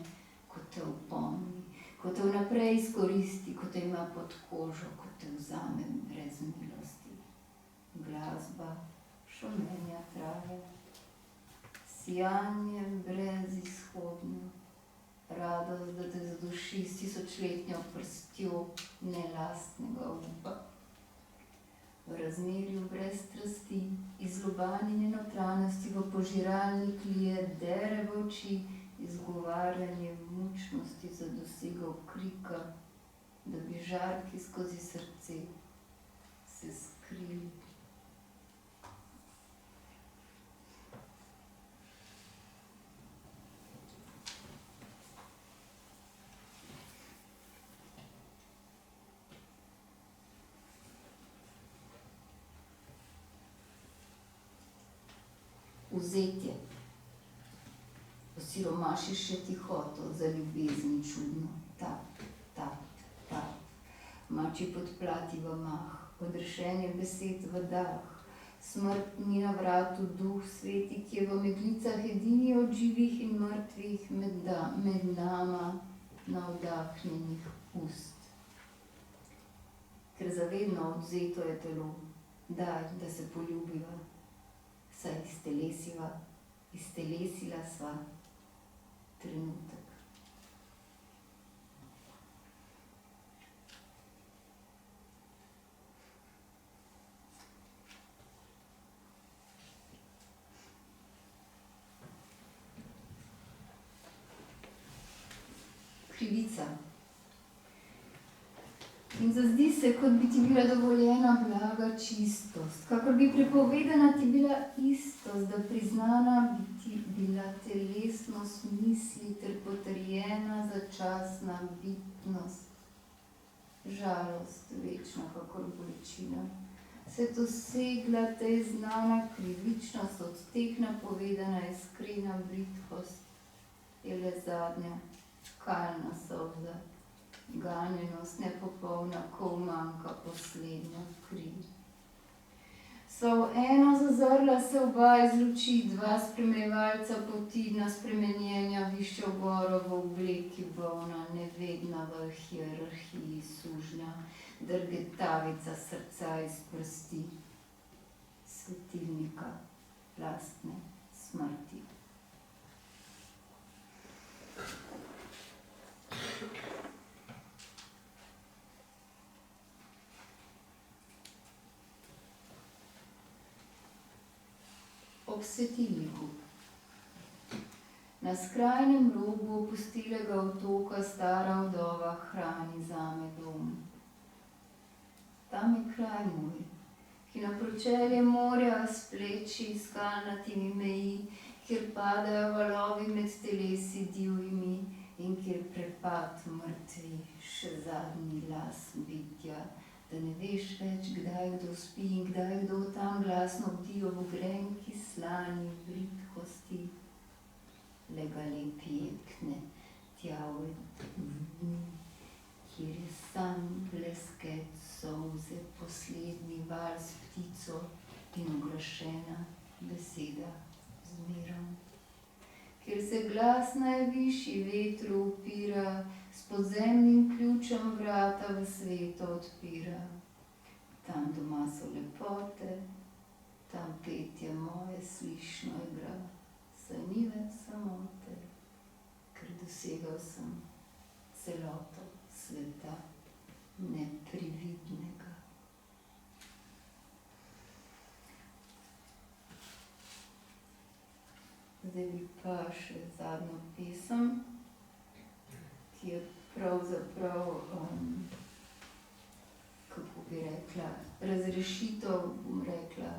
ko te opomni, ko te vnaprej izkoristi, ko te ima pod kožo, ko te vzame brez milosti. Glasba, šumenja trave, sijanje brezizhodno, radost, da te zaduši s tisočletnjo prstjo nelastnega upa. V razmerju brez strasti, izlobanjene notranjosti v požiralnik lije dere v oči, izgovarjanje mučnosti za dosego krika, da bi žarki skozi srce se skrili. Vzetje. Osiromašiš še tihoto za ljubezni čudno. Tap, tap, tap. Mači podplati v mah, odrešenje besed v dah. Smrt ni na vratu, duh sveti, ki je v meglicah edini od živih in mrtvih med nama navdahnjenih ust. Ker zavedno odvzeto je telo, daj, da se poljubiva. Saj iztelesila sva trenutek. krivica. In zazdi se, kot bi ti bila dovoljena blaga čistost, kakor bi prepovedana ti bila istost, da priznana bi ti bila telesnost misli ter potrjena začasna bitnost, žalost večna, kakor bolečina. Se dosegla te znana krivičnost, od teh napovedana iskrena bridkost, je le zadnja kalna solza. Ganjenost nepopolna, ko umanjka poslednja kri. So v eno zazrla se oba iz luči, dva spremljevalca poti na spremenjenja višjo goro v obleki bolna, nevedna v hierarhiji sužnja, drgetavica srca iz prsti, svetilnika lastne smrti. Ob svetilniku. Na skrajnem robu opustilega otoka stara vdova hrani zame dom. Tam je kraj moj, ki na pročelje morja spleči skalnatimi meji, kjer padajo valovi med telesi divjimi in kjer prepad mrtvi še zadnji las bitja, da ne veš več, kdaj kdo spi in kdaj kdo tam glasno bdi ob grenki slani bridkosti. Le ga lepi jekne tja v dni, kjer je sam blesket solze, poslednji val s ptico in oglašena beseda z mirom. Kjer se glas najvišji vetru upira, s podzemnim ključem vrata v sveto odpira. Tam doma so lepote, tam petje moje slišno igra, saj ni več samote, ker dosegal sem celoto sveta neprividnega. Zdaj bi pa še zadnjo pesem, ki je pravzaprav, kako bi rekla, razrešitev, bom rekla,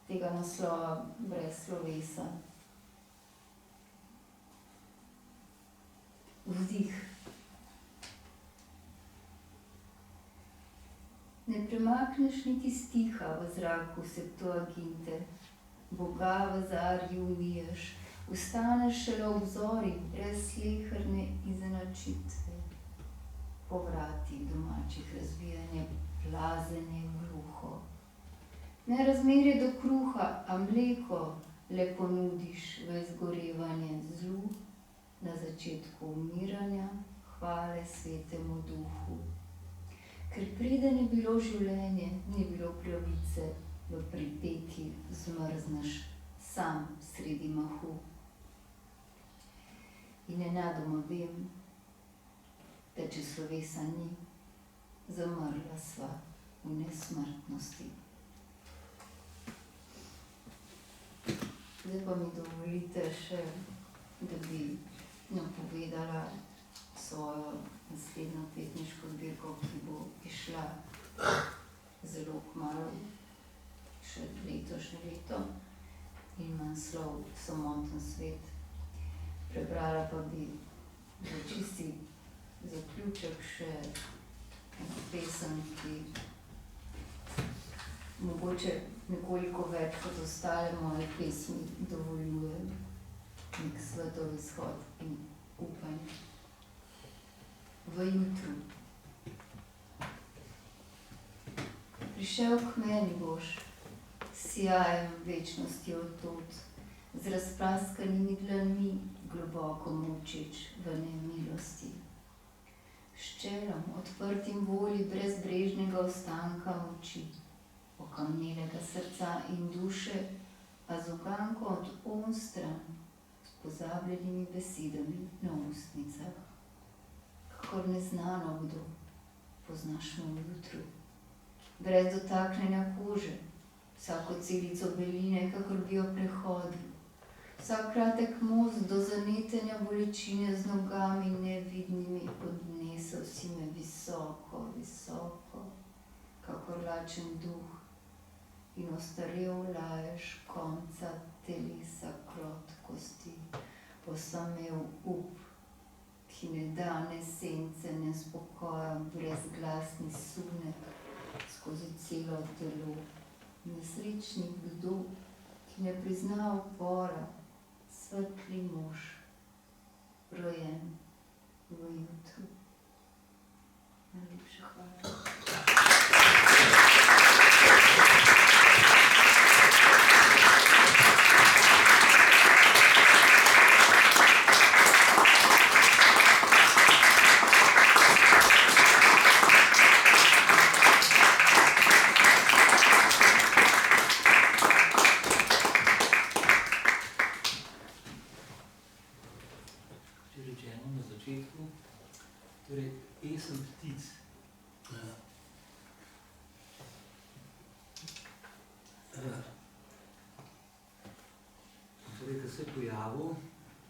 tega naslova brez slovesa. Vdih. Ne premakneš niti stiha v zraku Septuaginte, Boga v zarju umiješ, ustaneš šele ob zori, brez sleherne izenačitve. Po vratih domačih razbijanje, plazenje gluho. Ne razmerje do kruha, a mleko le ponudiš v izgorevanje zlu, na začetku umiranja, hvale svetemu duhu. Ker preden je bilo življenje, ni bilo pravice, v pripeki zmrzneš sam sredi mahu. In nenadoma vem, da če slovesa ni, zamrla sva v nesmrtnosti. Zdaj pa mi dovolite še, da bi napovedala svojo naslednjo pesniško zbirko, ki bo izšla zelo kmalu, še letošnje leto, in ima naslov Samoten svet. Prebrala pa bi za čisti zaključek še eno pesem, ki mogoče nekoliko več kot ostale moje pesmi dovoljuje nek svetov izhod in upanje. V jutru. Prišel k meni boš, sijajem večnosti od tod, z razpraskanimi dlanmi, globoko mučeč v nemilosti. S čelom, odprtim volji, brez brežnega ostanka moči, okamnelega srca in duše, a z uganko od onstran, s pozabljenimi besedami na ustnicah. Kakor neznano kdo, poznaš me v jutru, brez dotaknjenja kože, vsako celico beline, kakor bi jo prehodil, Vsak kratek most do zanetenja bolečine z nogami nevidnimi odnesel si me visoko, visoko, kakor lačen duh in ostarel laješ konca telesa krotkosti, posamel up, ki ne da ne sence, ne spokoja, brezglasni sunek skozi celo telo. Nesrečnik kdo, ki ne prizna upora, svetli mož, rojen v jutru. Najlepša hvala. Pesem ptic. Torej, ko se je pojavil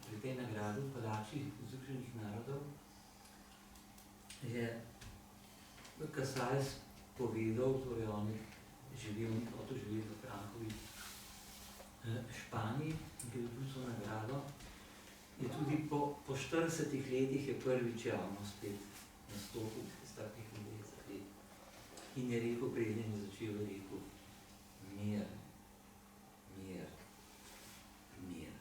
pri tej nagradi v palači Združenih narodov, je Casals povedal, torej on je hotel živeti v Frankovi Španiji, ki je dobil to nagrado, je tudi po 40 letih je prvič javno spet nastopil s takih 20 let. In je rekel, preden je začel, je rekel, mir, mir, mir.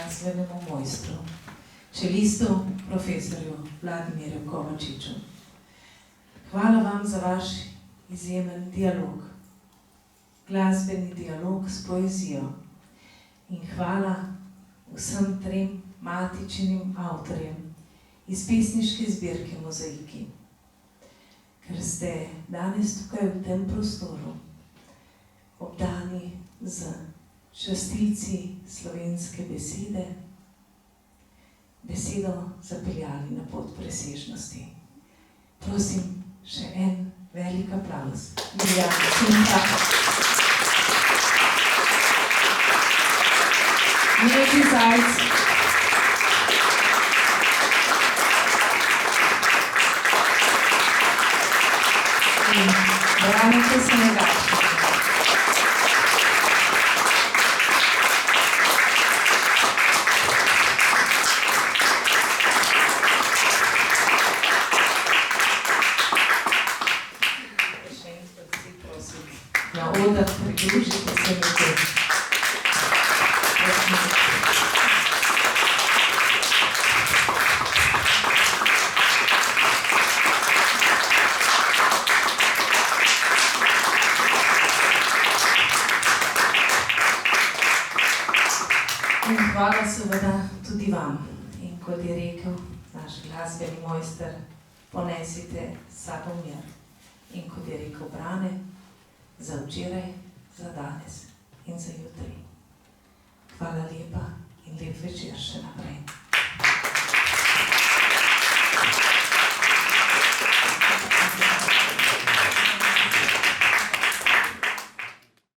glasbenemu mojstru, čelistu profesorju Vladimirju Kovačiču. Hvala vam za vaš izjemen dialog, glasbeni dialog s poezijo in hvala vsem trem matičnim avtorjem iz pesniške zbirke Mozaiki, ker ste danes tukaj v tem prostoru obdani z častilci slovenske besede, besedo zapeljali na pot presežnosti. Prosim, še en velik aplavz. Milijana Cinta. Neki Zajc. In Branko Senegačnik. In hvala seveda tudi vam. In kot je rekel naš glasbeni mojster, ponesite s sabo mir. In kot je rekel Brane, za včeraj, za danes in za jutri. Hvala lepa in lep večer še naprej.